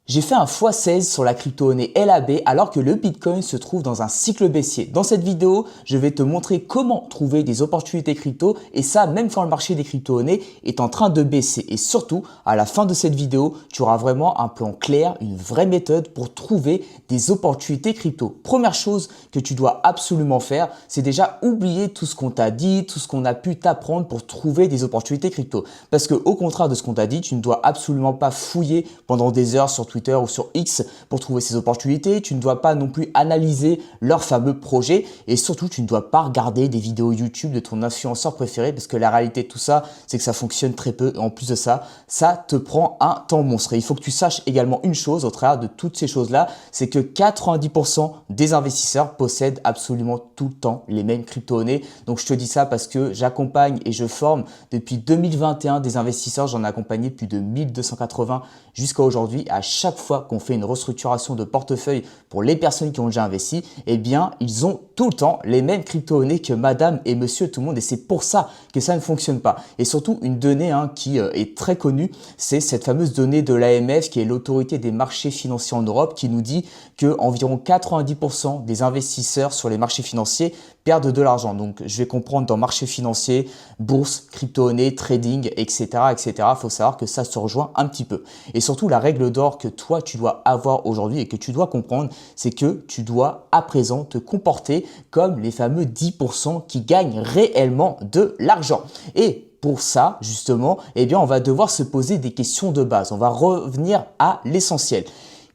J'ai fait un x16 sur la crypto-monnaie LAB alors que le Bitcoin se trouve dans un cycle baissier. Dans cette vidéo, je vais te montrer comment trouver des opportunités crypto et ça même quand le marché des crypto-monnaies est en train de baisser. Et surtout, à la fin de cette vidéo, tu auras vraiment un plan clair, une vraie méthode pour trouver des opportunités crypto. Première chose que tu dois absolument faire, c'est déjà oublier tout ce qu'on t'a dit, tout ce qu'on a pu t'apprendre pour trouver des opportunités crypto. Parce que au contraire de ce qu'on t'a dit, tu ne dois absolument pas fouiller pendant des heures sur Twitter ou sur X pour trouver ces opportunités. Tu ne dois pas non plus analyser leur fameux projet et surtout, tu ne dois pas regarder des vidéos YouTube de ton influenceur préféré parce que la réalité de tout ça, c'est que ça fonctionne très peu et en plus de ça, ça te prend un temps monstre. Et il faut que tu saches également une chose au travers de toutes ces choses-là, c'est que 90% des investisseurs possèdent absolument tout le temps les mêmes crypto-monnaies. Donc, je te dis ça parce que j'accompagne et je forme depuis 2021 des investisseurs. J'en ai accompagné plus de 1280 jusqu'à aujourd'hui. À chaque fois qu'on fait une restructuration de portefeuille pour les personnes qui ont déjà investi, eh bien, ils ont tout le temps les mêmes crypto-monnaies que madame et monsieur tout le monde et c'est pour ça que ça ne fonctionne pas. Et surtout, une donnée qui est très connue, c'est cette fameuse donnée de l'AMF qui est l'autorité des marchés financiers en Europe qui nous dit que environ 90% des investisseurs sur les marchés financiers perdent de l'argent. Donc, je vais comprendre dans marché financier, bourse, crypto-monnaie, trading, etc., etc. Il faut savoir que ça se rejoint un petit peu. Et surtout, la règle d'or que toi, tu dois avoir aujourd'hui et que tu dois comprendre, c'est que tu dois à présent te comporter comme les fameux 10% qui gagnent réellement de l'argent. Et pour ça, justement, eh bien, on va devoir se poser des questions de base. On va revenir à l'essentiel.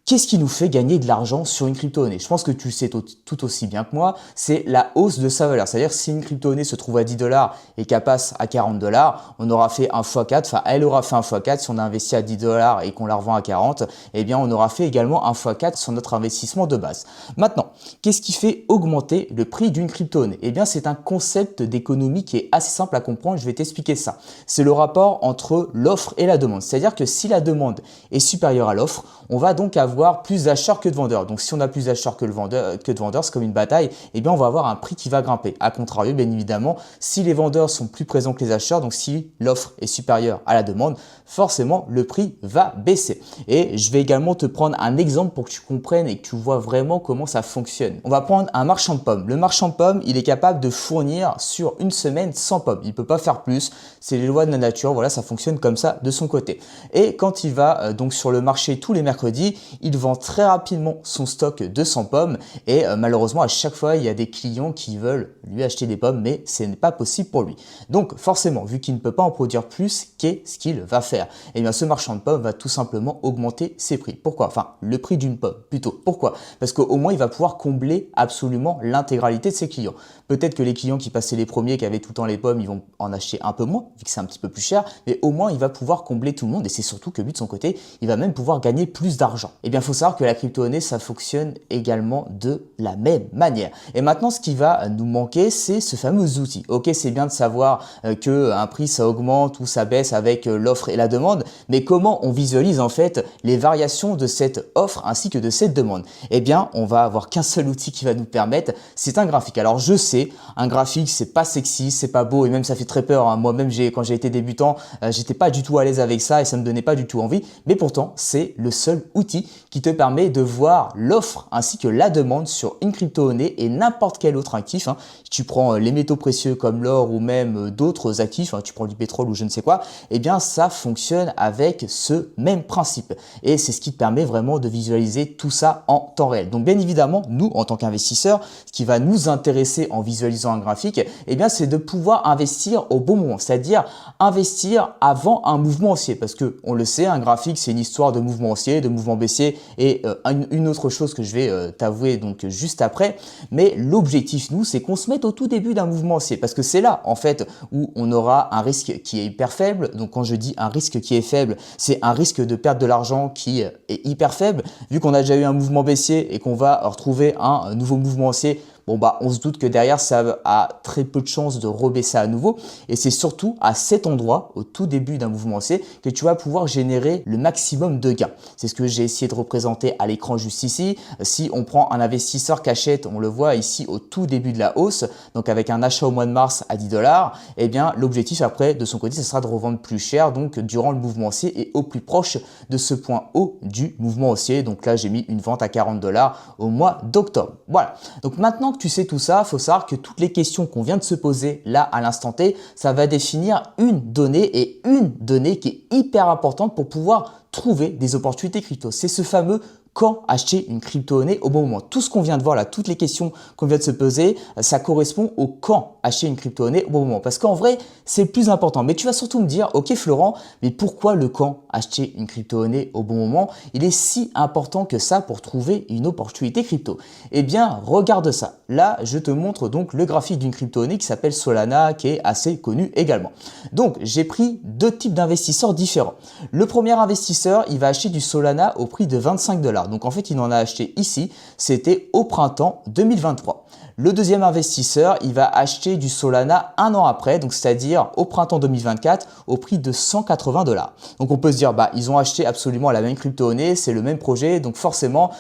Qu'est-ce qui nous fait gagner de l'argent sur une crypto-monnaie? Je pense que tu sais tout aussi bien que moi, c'est la hausse de sa valeur. C'est-à-dire si une crypto-monnaie se trouve à 10 $ et qu'elle passe à 40 $, on aura fait un x4, enfin elle aura fait un x4 si on a investi à 10 $ et qu'on la revend à 40, eh bien on aura fait également un x4 sur notre investissement de base. Maintenant, qu'est-ce qui fait augmenter le prix d'une crypto-monnaie? Eh bien c'est un concept d'économie qui est assez simple à comprendre, je vais t'expliquer ça. C'est le rapport entre l'offre et la demande. C'est-à-dire que si la demande est supérieure à l'offre, on va donc avoir plus d'acheteurs que de vendeurs. Donc, si on a plus d'acheteurs que de vendeurs, c'est comme une bataille, eh bien, on va avoir un prix qui va grimper. A contrario, bien évidemment, si les vendeurs sont plus présents que les acheteurs, donc si l'offre est supérieure à la demande, forcément, le prix va baisser. Et je vais également te prendre un exemple pour que tu comprennes et que tu vois vraiment comment ça fonctionne. On va prendre un marchand de pommes. Le marchand de pommes, il est capable de fournir sur une semaine 100 pommes. Il ne peut pas faire plus. C'est les lois de la nature. Voilà, ça fonctionne comme ça de son côté. Et quand il va donc sur le marché tous les mercredis, il vend très rapidement son stock de 100 pommes et malheureusement à chaque fois il y a des clients qui veulent lui acheter des pommes mais ce n'est pas possible pour lui. Donc forcément vu qu'il ne peut pas en produire plus, qu'est-ce qu'il va faire? Eh bien ce marchand de pommes va tout simplement augmenter ses prix. Pourquoi? Enfin le prix d'une pomme plutôt. Pourquoi? Parce qu'au moins il va pouvoir combler absolument l'intégralité de ses clients. Peut-être que les clients qui passaient les premiers qui avaient tout le temps les pommes ils vont en acheter un peu moins vu que c'est un petit peu plus cher mais au moins il va pouvoir combler tout le monde et c'est surtout que lui de son côté il va même pouvoir gagner plus d'argent. Eh bien, il faut savoir que la crypto-monnaie, ça fonctionne également de la même manière. Et maintenant, ce qui va nous manquer, c'est ce fameux outil. Ok, c'est bien de savoir qu'un prix, ça augmente ou ça baisse avec l'offre et la demande, mais comment on visualise en fait les variations de cette offre ainsi que de cette demande? Eh bien, on va avoir qu'un seul outil qui va nous permettre, c'est un graphique. Alors, je sais, un graphique, c'est pas sexy, c'est pas beau et même ça fait très peur. Hein. Moi-même, quand j'ai été débutant, j'étais pas du tout à l'aise avec ça et ça me donnait pas du tout envie, mais pourtant, c'est le seul outil qui te permet de voir l'offre ainsi que la demande sur une crypto-monnaie et n'importe quel autre actif. Hein. Si tu prends les métaux précieux comme l'or ou même d'autres actifs, hein, tu prends du pétrole ou je ne sais quoi, eh bien ça fonctionne avec ce même principe. Et c'est ce qui te permet vraiment de visualiser tout ça en temps réel. Donc bien évidemment, nous en tant qu'investisseurs, ce qui va nous intéresser en visualisant un graphique, eh bien c'est de pouvoir investir au bon moment, c'est-à-dire investir avant un mouvement haussier. Parce que on le sait, un graphique c'est une histoire de mouvement haussier, de mouvement baissier et une autre chose que je vais t'avouer donc juste après, mais l'objectif nous c'est qu'on se mette au tout début d'un mouvement haussier parce que c'est là en fait où on aura un risque qui est hyper faible. Donc quand je dis un risque qui est faible, c'est un risque de perdre de l'argent qui est hyper faible vu qu'on a déjà eu un mouvement baissier et qu'on va retrouver un nouveau mouvement haussier. bon bah on se doute que derrière ça a très peu de chances de rebaisser à nouveau et c'est surtout à cet endroit, au tout début d'un mouvement haussier, que tu vas pouvoir générer le maximum de gains. C'est ce que j'ai essayé de représenter à l'écran juste ici. Si on prend un investisseur qui achète, on le voit ici au tout début de la hausse, donc avec un achat au mois de mars à 10 $, eh bien l'objectif après de son côté, ce sera de revendre plus cher donc durant le mouvement haussier et au plus proche de ce point haut du mouvement haussier. Donc là, j'ai mis une vente à 40 $ au mois d'octobre. Voilà. Donc maintenant que tu sais tout ça, il faut savoir que toutes les questions qu'on vient de se poser là à l'instant T, ça va définir une donnée et une donnée qui est hyper importante pour pouvoir trouver des opportunités crypto. C'est ce fameux quand acheter une crypto-monnaie au bon moment. Tout ce qu'on vient de voir là, toutes les questions qu'on vient de se poser, ça correspond au quand acheter une crypto-monnaie au bon moment. Parce qu'en vrai, c'est le plus important. Mais tu vas surtout me dire, ok Florent, mais pourquoi le quand acheter une crypto-monnaie au bon moment, il est si important que ça pour trouver une opportunité crypto? Eh bien, regarde ça. Là, je te montre donc le graphique d'une crypto-monnaie qui s'appelle Solana, qui est assez connue également. Donc, j'ai pris deux types d'investisseurs différents. Le premier investisseur, il va acheter du Solana au prix de 25 $. Donc en fait, il en a acheté ici, c'était au printemps 2023. Le deuxième investisseur, il va acheter du Solana un an après, donc c'est-à-dire au printemps 2024 au prix de 180 $. Donc on peut se dire, bah ils ont acheté absolument la même crypto-monnaie, c'est le même projet, donc forcément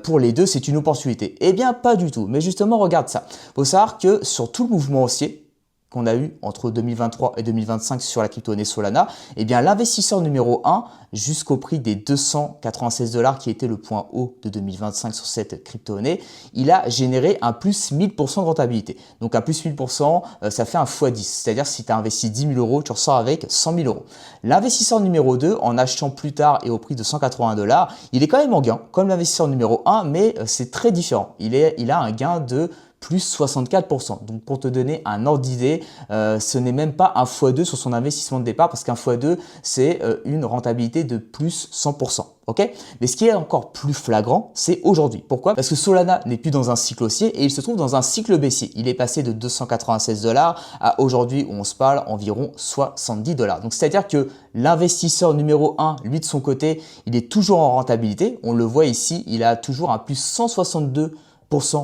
pour les deux c'est une opportunité. Eh bien pas du tout, mais justement regarde ça. Il faut savoir que sur tout le mouvement haussier qu'on a eu entre 2023 et 2025 sur la crypto-monnaie Solana, eh bien l'investisseur numéro 1 jusqu'au prix des 296 $ qui était le point haut de 2025 sur cette crypto-monnaie, il a généré un plus 1000% de rentabilité. Donc un plus 1000%, ça fait un x10. C'est-à-dire si tu as investi 10 000 €, tu ressors avec 100 000 €. L'investisseur numéro 2, en achetant plus tard et au prix de 180 $, il est quand même en gain, comme l'investisseur numéro 1, mais c'est très différent. Il a un gain de plus 64%. Donc pour te donner un ordre d'idée, ce n'est même pas un x2 sur son investissement de départ parce qu'un x2 c'est une rentabilité de plus 100%. Ok? Mais ce qui est encore plus flagrant, c'est aujourd'hui. Pourquoi? Parce que Solana n'est plus dans un cycle haussier et il se trouve dans un cycle baissier. Il est passé de 296 $ à aujourd'hui où on se parle environ 70 $. Donc c'est-à-dire que l'investisseur numéro 1, lui de son côté, il est toujours en rentabilité. On le voit ici, il a toujours un plus 162%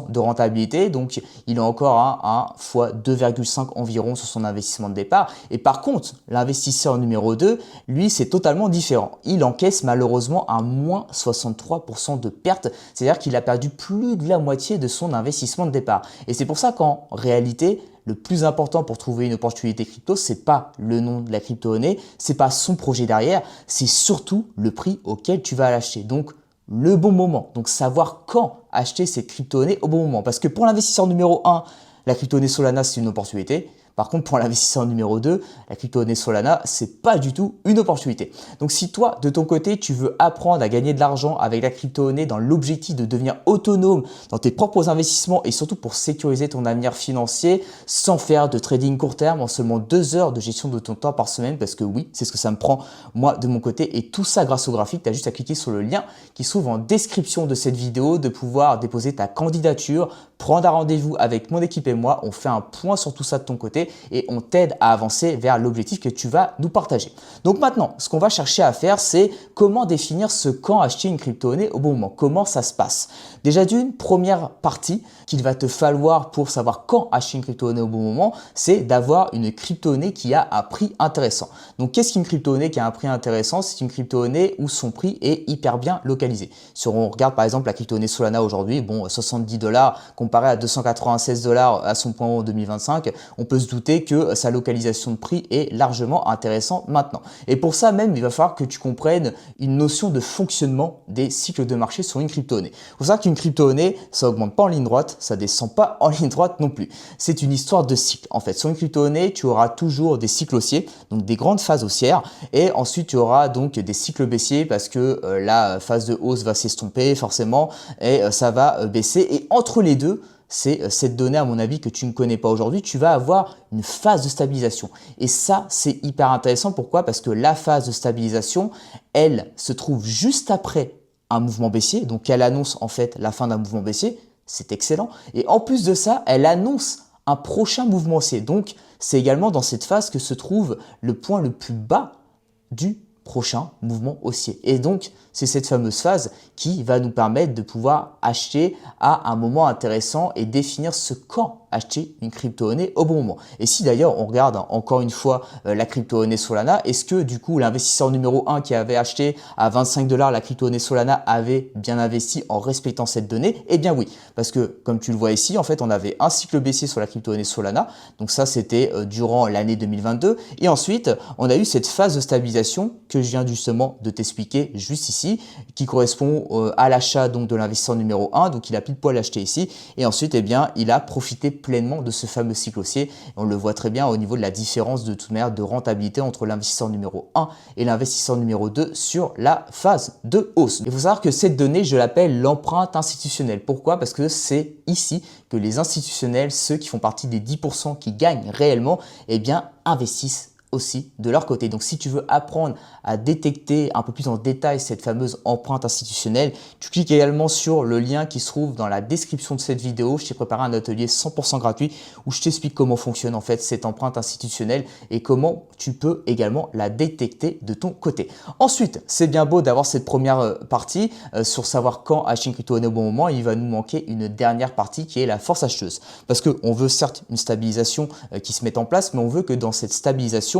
de rentabilité, donc il a encore un x 2,5 environ sur son investissement de départ. Et par contre, l'investisseur numéro 2, lui, c'est totalement différent. Il encaisse malheureusement un moins 63% de perte, c'est-à-dire qu'il a perdu plus de la moitié de son investissement de départ. Et c'est pour ça qu'en réalité, le plus important pour trouver une opportunité crypto, c'est pas le nom de la crypto-monnaie, c'est pas son projet derrière, c'est surtout le prix auquel tu vas l'acheter. Donc, le bon moment. Donc, savoir quand acheter cette crypto-monnaie au bon moment. Parce que pour l'investisseur numéro 1, la crypto-monnaie Solana, c'est une opportunité. Par contre, pour l'investisseur numéro 2, la crypto-monnaie Solana, c'est pas du tout une opportunité. Donc, si toi, de ton côté, tu veux apprendre à gagner de l'argent avec la crypto-monnaie dans l'objectif de devenir autonome dans tes propres investissements et surtout pour sécuriser ton avenir financier sans faire de trading court terme en seulement 2 heures de gestion de ton temps par semaine, parce que oui, c'est ce que ça me prend moi de mon côté et tout ça grâce au graphique, tu as juste à cliquer sur le lien qui se trouve en description de cette vidéo, de pouvoir déposer ta candidature, prendre un rendez-vous avec mon équipe et moi, on fait un point sur tout ça de ton côté et on t'aide à avancer vers l'objectif que tu vas nous partager. Donc maintenant, ce qu'on va chercher à faire, c'est comment définir ce quand acheter une crypto-monnaie au bon moment. Comment ça se passe? Déjà d'une première partie qu'il va te falloir pour savoir quand acheter une crypto-monnaie au bon moment, c'est d'avoir une crypto-monnaie qui a un prix intéressant. Donc qu'est-ce qu'une crypto-monnaie qui a un prix intéressant? C'est une crypto-monnaie où son prix est hyper bien localisé. Si on regarde par exemple la crypto-monnaie Solana aujourd'hui, bon 70 $ comparé à 296 $ à son point haut en 2025, on peut se douter que sa localisation de prix est largement intéressante maintenant. Et pour ça même, il va falloir que tu comprennes une notion de fonctionnement des cycles de marché sur une crypto-monnaie. Il faut savoir qu'une crypto-monnaie, ça augmente pas en ligne droite, ça descend pas en ligne droite non plus. C'est une histoire de cycle. En fait, sur une crypto-monnaie, tu auras toujours des cycles haussiers, donc des grandes phases haussières, et ensuite tu auras donc des cycles baissiers parce que la phase de hausse va s'estomper forcément et ça va baisser. Et entre les deux, c'est cette donnée à mon avis que tu ne connais pas aujourd'hui, tu vas avoir une phase de stabilisation. Et ça, c'est hyper intéressant. Pourquoi? Parce que la phase de stabilisation, elle se trouve juste après un mouvement baissier. Donc, elle annonce en fait la fin d'un mouvement baissier. C'est excellent. Et en plus de ça, elle annonce un prochain mouvement haussier. Donc, c'est également dans cette phase que se trouve le point le plus bas du prochain mouvement haussier. Et donc, c'est cette fameuse phase qui va nous permettre de pouvoir acheter à un moment intéressant et définir ce quand acheter une crypto-monnaie au bon moment. Et si d'ailleurs on regarde encore une fois la crypto-monnaie Solana, est-ce que du coup l'investisseur numéro 1 qui avait acheté à 25 $ la crypto-monnaie Solana avait bien investi en respectant cette donnée? Eh bien oui, parce que comme tu le vois ici, en fait on avait un cycle baissier sur la crypto-monnaie Solana, donc ça c'était durant l'année 2022, et ensuite on a eu cette phase de stabilisation que je viens justement de t'expliquer juste ici, qui correspond à l'achat donc de l'investisseur numéro 1, donc il a pile poil acheté ici, et ensuite eh bien il a profité pleinement de ce fameux cycle haussier. Et on le voit très bien au niveau de la différence de toute manière de rentabilité entre l'investisseur numéro 1 et l'investisseur numéro 2 sur la phase de hausse. Il faut savoir que cette donnée, je l'appelle l'empreinte institutionnelle. Pourquoi? Parce que c'est ici que les institutionnels, ceux qui font partie des 10% qui gagnent réellement, eh bien investissent aussi de leur côté. Donc si tu veux apprendre à détecter un peu plus en détail cette fameuse empreinte institutionnelle, tu cliques également sur le lien qui se trouve dans la description de cette vidéo. Je t'ai préparé un atelier 100% gratuit où je t'explique comment fonctionne en fait cette empreinte institutionnelle et comment tu peux également la détecter de ton côté. Ensuite, c'est bien beau d'avoir cette première partie sur savoir quand acheter une crypto-monnaie au bon moment. Il va nous manquer une dernière partie qui est la force acheteuse. Parce qu'on veut certes une stabilisation qui se mette en place, mais on veut que dans cette stabilisation,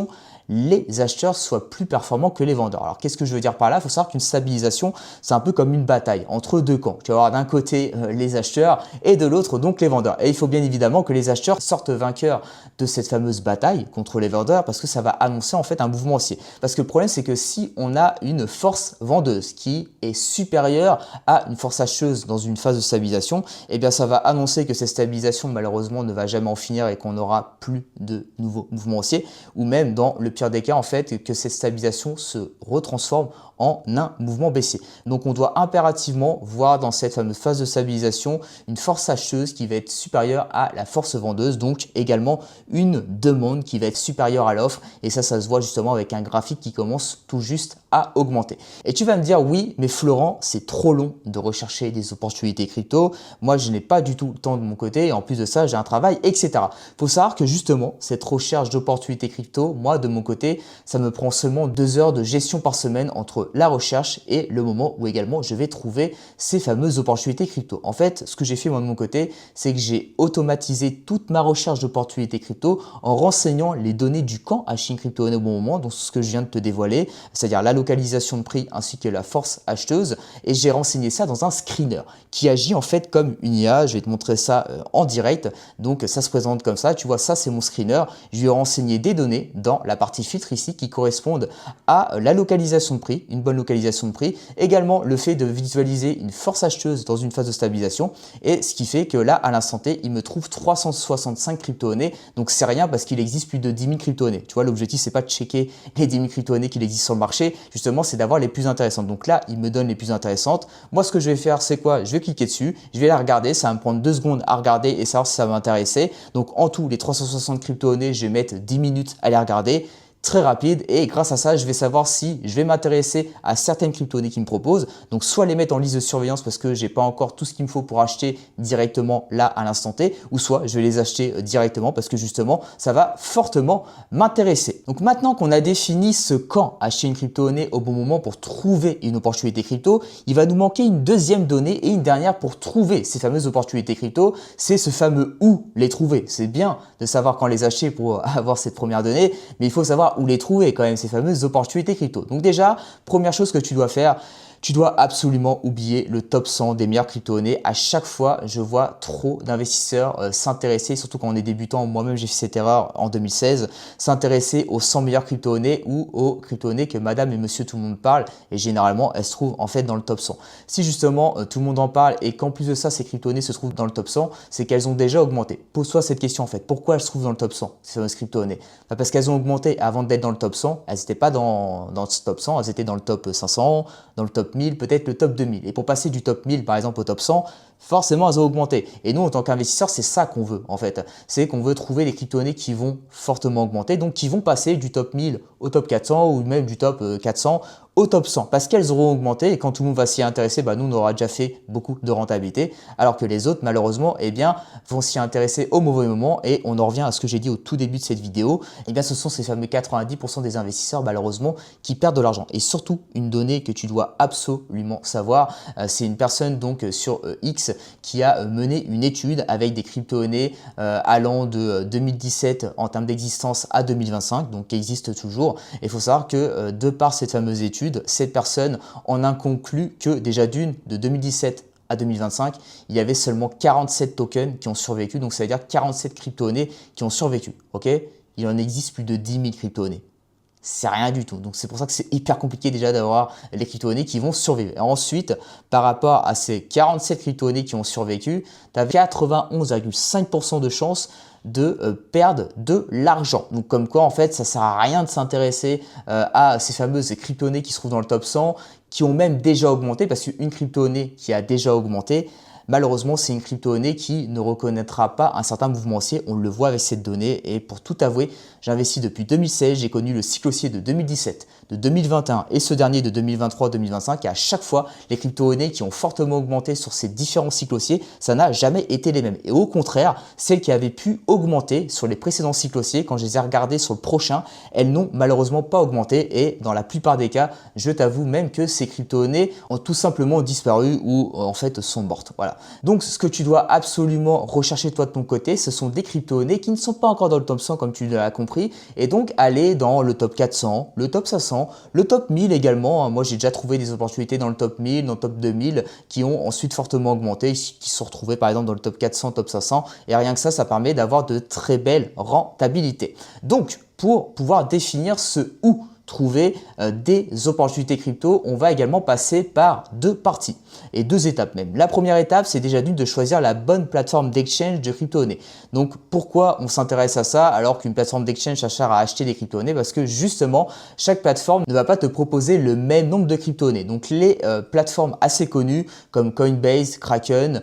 les acheteurs soient plus performants que les vendeurs. Alors qu'est-ce que je veux dire par là? Il faut savoir qu'une stabilisation, c'est un peu comme une bataille entre deux camps. Tu vas avoir d'un côté les acheteurs et de l'autre donc les vendeurs. Et il faut bien évidemment que les acheteurs sortent vainqueurs de cette fameuse bataille contre les vendeurs parce que ça va annoncer en fait un mouvement haussier. Parce que le problème c'est que si on a une force vendeuse qui est supérieure à une force acheteuse dans une phase de stabilisation, eh bien ça va annoncer que cette stabilisation malheureusement ne va jamais en finir et qu'on n'aura plus de nouveaux mouvements haussiers, ou même dans le pire des cas en fait que cette stabilisation se retransforme en un mouvement baissier. Donc on doit impérativement voir dans cette fameuse phase de stabilisation une force acheteuse qui va être supérieure à la force vendeuse, donc également une demande qui va être supérieure à l'offre, et ça se voit justement avec un graphique qui commence tout juste à augmenter. Et tu vas me dire oui mais Florent, c'est trop long de rechercher des opportunités crypto, moi je n'ai pas du tout le temps de mon côté et en plus de ça j'ai un travail, etc. Faut savoir que justement cette recherche d'opportunités crypto, moi de mon côté ça me prend seulement 2 heures de gestion par semaine entre la recherche et le moment où également je vais trouver ces fameuses opportunités crypto. En fait, ce que j'ai fait moi de mon côté, c'est que j'ai automatisé toute ma recherche d'opportunités crypto en renseignant les données du quand acheter une crypto-monnaie au bon moment, donc ce que je viens de te dévoiler, c'est-à-dire la localisation de prix ainsi que la force acheteuse, et j'ai renseigné ça dans un screener qui agit en fait comme une IA. Je vais te montrer ça en direct, donc ça se présente comme ça, tu vois, ça c'est mon screener. Je lui ai renseigné des données dans la partie filtre ici qui correspondent à la localisation de prix, une bonne localisation de prix, également le fait de visualiser une force acheteuse dans une phase de stabilisation, et ce qui fait que là à l'instant T il me trouve 365 crypto-monnaies, donc c'est rien parce qu'il existe plus de 10 000 crypto-monnaies. Tu vois, l'objectif c'est pas de checker les 10 000 crypto-monnaies qu'il existe sur le marché, justement c'est d'avoir les plus intéressantes. Donc là il me donne les plus intéressantes. Moi ce que je vais faire c'est quoi? Je vais cliquer dessus, je vais la regarder, ça va me prendre 2 secondes à regarder et savoir si ça va m'intéresser. Donc en tout les 360 crypto-monnaies, je vais mettre 10 minutes à les regarder. Très rapide, et grâce à ça je vais savoir si je vais m'intéresser à certaines crypto-monnaies qui me proposent, donc soit les mettre en liste de surveillance parce que j'ai pas encore tout ce qu'il me faut pour acheter directement là à l'instant T, ou soit je vais les acheter directement parce que justement ça va fortement m'intéresser. Donc maintenant qu'on a défini ce quand acheter une crypto-monnaie au bon moment pour trouver une opportunité crypto, il va nous manquer une deuxième donnée et une dernière pour trouver ces fameuses opportunités crypto, c'est ce fameux où les trouver. C'est bien de savoir quand les acheter pour avoir cette première donnée, mais il faut savoir où les trouver quand même, ces fameuses opportunités crypto. Donc déjà, première chose que tu dois faire, tu dois absolument oublier le top 100 des meilleures crypto-monnaies. À chaque fois, je vois trop d'investisseurs s'intéresser, surtout quand on est débutant, moi-même j'ai fait cette erreur en 2016, s'intéresser aux 100 meilleures crypto-monnaies ou aux crypto-monnaies que madame et monsieur tout le monde parle, et généralement elles se trouvent en fait dans le top 100. Si justement tout le monde en parle et qu'en plus de ça ces crypto-monnaies se trouvent dans le top 100, c'est qu'elles ont déjà augmenté. Pose-toi cette question en fait, pourquoi elles se trouvent dans le top 100 ces fameuses crypto-monnaies? Parce qu'elles ont augmenté avant d'être dans le top 100, elles n'étaient pas dans ce top 100, elles étaient dans le top 500, dans le top 1000, peut-être le top 2000. Et pour passer du top 1000 par exemple au top 100, forcément elles ont augmenté. Et nous, en tant qu'investisseurs, c'est ça qu'on veut en fait. C'est qu'on veut trouver les crypto-monnaies qui vont fortement augmenter, donc qui vont passer du top 1000 au top 400 ou même du top 400 au top 100 parce qu'elles auront augmenté et quand tout le monde va s'y intéresser, nous on aura déjà fait beaucoup de rentabilité alors que les autres malheureusement vont s'y intéresser au mauvais moment et on en revient à ce que j'ai dit au tout début de cette vidéo. Ce sont ces fameux 90% des investisseurs malheureusement qui perdent de l'argent. Et surtout une donnée que tu dois absolument savoir, c'est une personne donc sur X qui a mené une étude avec des crypto-monnaies allant de 2017 en termes d'existence à 2025, donc qui existe toujours. Et il faut savoir que de par cette fameuse étude, cette personne en a conclu que déjà de 2017 à 2025, il y avait seulement 47 tokens qui ont survécu, donc ça veut dire 47 crypto-monnaies qui ont survécu, ok? Il en existe plus de 10 000 crypto-monnaies. C'est rien du tout. Donc c'est pour ça que c'est hyper compliqué déjà d'avoir les crypto-monnaies qui vont survivre. Et ensuite, par rapport à ces 47 crypto-monnaies qui ont survécu, tu as 91,5% de chances de perdre de l'argent. Donc comme quoi en fait ça sert à rien de s'intéresser à ces fameuses crypto-monnaies qui se trouvent dans le top 100, qui ont même déjà augmenté, parce qu'une crypto-monnaie qui a déjà augmenté, malheureusement, c'est une crypto-monnaie qui ne reconnaîtra pas un certain mouvement haussier. On le voit avec cette donnée. Et pour tout avouer, j'investis depuis 2016. J'ai connu le cycle haussier de 2017, de 2021 et ce dernier de 2023-2025. Et à chaque fois, les crypto-monnaies qui ont fortement augmenté sur ces différents cycles haussiers, ça n'a jamais été les mêmes. Et au contraire, celles qui avaient pu augmenter sur les précédents cycles haussiers, quand je les ai regardées sur le prochain, elles n'ont malheureusement pas augmenté. Et dans la plupart des cas, je t'avoue même que ces crypto-monnaies ont tout simplement disparu ou en fait sont mortes. Voilà. Donc, ce que tu dois absolument rechercher toi de ton côté, ce sont des crypto-monnaies qui ne sont pas encore dans le top 100 comme tu l'as compris et donc aller dans le top 400, le top 500, le top 1000 également. Moi, j'ai déjà trouvé des opportunités dans le top 1000, dans le top 2000 qui ont ensuite fortement augmenté, qui se sont retrouvés par exemple dans le top 400, top 500 et rien que ça permet d'avoir de très belles rentabilités. Donc, pour pouvoir définir ce où trouver des opportunités crypto, on va également passer par deux parties et deux étapes même. La première étape, c'est déjà de choisir la bonne plateforme d'exchange de crypto-monnaies. Donc pourquoi on s'intéresse à ça alors qu'une plateforme d'exchange ça sert à acheter des crypto-monnaies? Parce que justement, chaque plateforme ne va pas te proposer le même nombre de crypto-monnaies. Donc les plateformes assez connues comme Coinbase, Kraken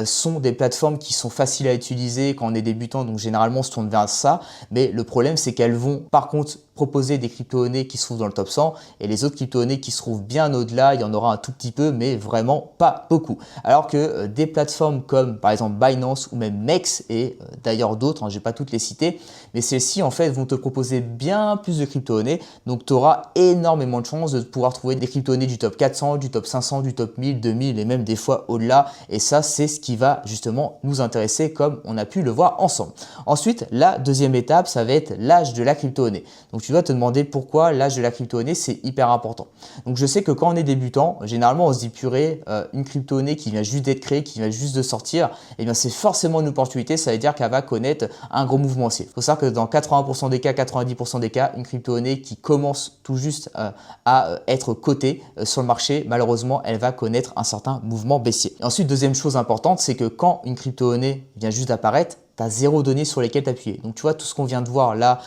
sont des plateformes qui sont faciles à utiliser quand on est débutant, donc généralement on se tourne vers ça. Mais le problème, c'est qu'elles vont par contre proposer des crypto-monnaies qui se trouvent dans le top 100 et les autres crypto-monnaies qui se trouvent bien au-delà, il y en aura un tout petit peu mais vraiment pas beaucoup. Alors que des plateformes comme par exemple Binance ou même MEX et d'ailleurs d'autres, je ne vais pas toutes les citer, mais celles-ci en fait vont te proposer bien plus de crypto-monnaies, donc tu auras énormément de chances de pouvoir trouver des crypto-monnaies du top 400, du top 500, du top 1000, 2000 et même des fois au-delà et ça c'est ce qui va justement nous intéresser comme on a pu le voir ensemble. Ensuite, la deuxième étape, ça va être l'âge de la crypto-monnaie. Donc tu dois te demander pourquoi l'âge de la crypto-monnaie c'est hyper important. Donc je sais que quand on est débutant, généralement on se dit purée, une crypto-monnaie qui vient juste d'être créée, qui vient juste de sortir, et bien c'est forcément une opportunité, ça veut dire qu'elle va connaître un gros mouvement haussier. Il faut savoir que dans 80% des cas, 90% des cas, une crypto-monnaie qui commence tout juste à être cotée sur le marché, malheureusement elle va connaître un certain mouvement baissier. Et ensuite, deuxième chose importante, c'est que quand une crypto-monnaie vient juste d'apparaître, tu as zéro donnée sur lesquelles t'appuyer. Donc tu vois tout ce qu'on vient de voir là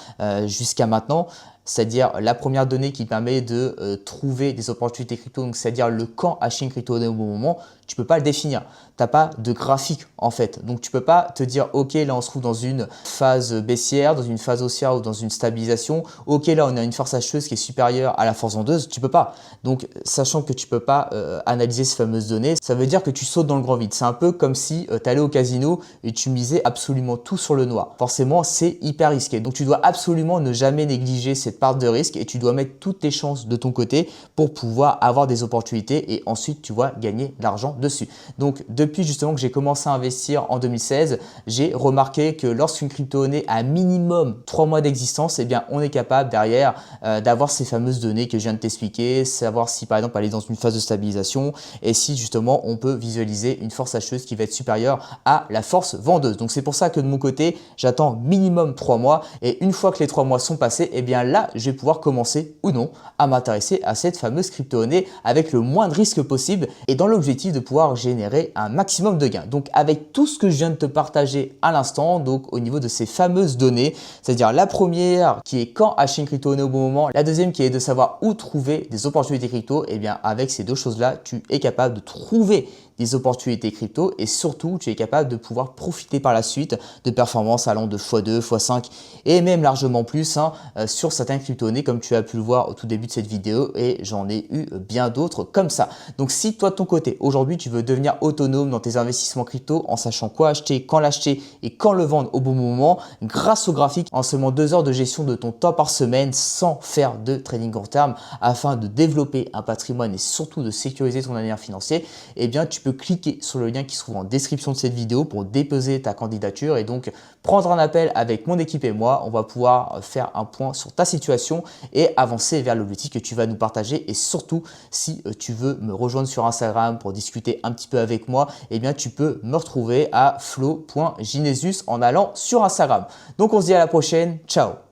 jusqu'à maintenant, c'est-à-dire la première donnée qui permet de trouver des opportunités crypto, donc c'est-à-dire le quand acheter une crypto-monnaie au bon moment, tu peux pas le définir. Tu n'as pas de graphique en fait. Donc tu peux pas te dire ok là on se trouve dans une phase baissière, dans une phase haussière ou dans une stabilisation. Ok là on a une force acheteuse qui est supérieure à la force vendeuse. Tu peux pas. Donc sachant que tu peux pas analyser ces fameuses données, ça veut dire que tu sautes dans le grand vide. C'est un peu comme si tu allais au casino et tu misais absolument tout sur le noir. Forcément c'est hyper risqué. Donc tu dois absolument ne jamais négliger cette part de risque et tu dois mettre toutes tes chances de ton côté pour pouvoir avoir des opportunités et ensuite tu vas gagner de l'argent dessus. Donc depuis justement que j'ai commencé à investir en 2016, j'ai remarqué que lorsqu'une crypto-monnaie a minimum 3 mois d'existence, eh bien on est capable derrière d'avoir ces fameuses données que je viens de t'expliquer, savoir si par exemple elle est dans une phase de stabilisation et si justement on peut visualiser une force acheteuse qui va être supérieure à la force vendeuse. Donc c'est pour ça que de mon côté, j'attends minimum 3 mois et une fois que les 3 mois sont passés, eh bien là je vais pouvoir commencer ou non à m'intéresser à cette fameuse crypto-monnaie avec le moins de risques possible et dans l'objectif de pouvoir générer un maximum de gains. Donc avec tout ce que je viens de te partager à l'instant, donc au niveau de ces fameuses données, c'est-à-dire la première qui est quand acheter une crypto-monnaie au bon moment, la deuxième qui est de savoir où trouver des opportunités crypto, et bien avec ces deux choses-là, tu es capable de trouver des opportunités crypto et surtout tu es capable de pouvoir profiter par la suite de performances allant de x2, x5 et même largement plus sur certains crypto-monnaies comme tu as pu le voir au tout début de cette vidéo et j'en ai eu bien d'autres comme ça. Donc si toi de ton côté aujourd'hui tu veux devenir autonome dans tes investissements crypto en sachant quoi acheter, quand l'acheter et quand le vendre au bon moment grâce au graphique en seulement 2 heures de gestion de ton temps par semaine sans faire de trading court terme afin de développer un patrimoine et surtout de sécuriser ton avenir financier, eh bien tu peux cliquer sur le lien qui se trouve en description de cette vidéo pour déposer ta candidature et donc prendre un appel avec mon équipe et moi. On va pouvoir faire un point sur ta situation et avancer vers l'objectif que tu vas nous partager. Et surtout, si tu veux me rejoindre sur Instagram pour discuter un petit peu avec moi, eh bien tu peux me retrouver à flo.ginesius en allant sur Instagram. Donc on se dit à la prochaine, ciao!